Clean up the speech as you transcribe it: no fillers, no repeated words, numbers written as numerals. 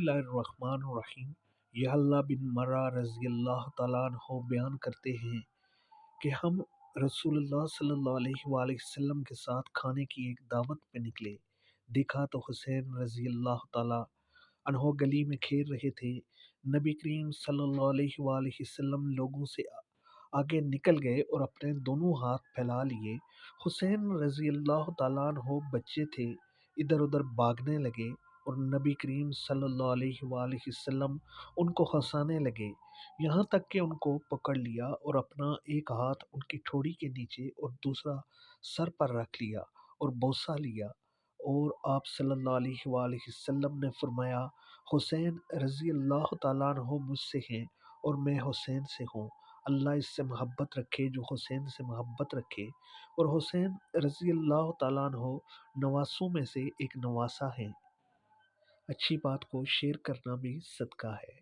اللہ الرحمن الرحیم۔ یہ اللہ بن مرہ رضی اللہ تعالیٰ عنہ بیان کرتے ہیں کہ ہم رسول اللہ صلی اللہ علیہ وآلہ وسلم کے ساتھ کھانے کی ایک دعوت پہ نکلے۔ دیکھا تو حسین رضی اللہ تعالیٰ عنہ گلی میں کھیل رہے تھے۔ نبی کریم صلی اللہ علیہ وآلہ وسلم لوگوں سے آگے نکل گئے اور اپنے دونوں ہاتھ پھیلا لیے۔ حسین رضی اللہ تعالیٰ عنہ بچے تھے، ادھر ادھر بھاگنے لگے اور نبی کریم صلی اللہ علیہ وآلہ وسلم ان کو ہنسانے لگے، یہاں تک کہ ان کو پکڑ لیا اور اپنا ایک ہاتھ ان کی ٹھوڑی کے نیچے اور دوسرا سر پر رکھ لیا اور بوسہ لیا، اور آپ صلی اللہ علیہ وآلہ وسلم نے فرمایا، حسین رضی اللہ تعالیٰ عنہ مجھ سے ہیں اور میں حسین سے ہوں، اللہ اس سے محبت رکھے جو حسین سے محبت رکھے۔ اور حسین رضی اللہ تعالیٰ عنہ نواسوں میں سے ایک نواسہ ہیں۔ اچھی بات کو شیئر کرنا بھی صدقہ ہے۔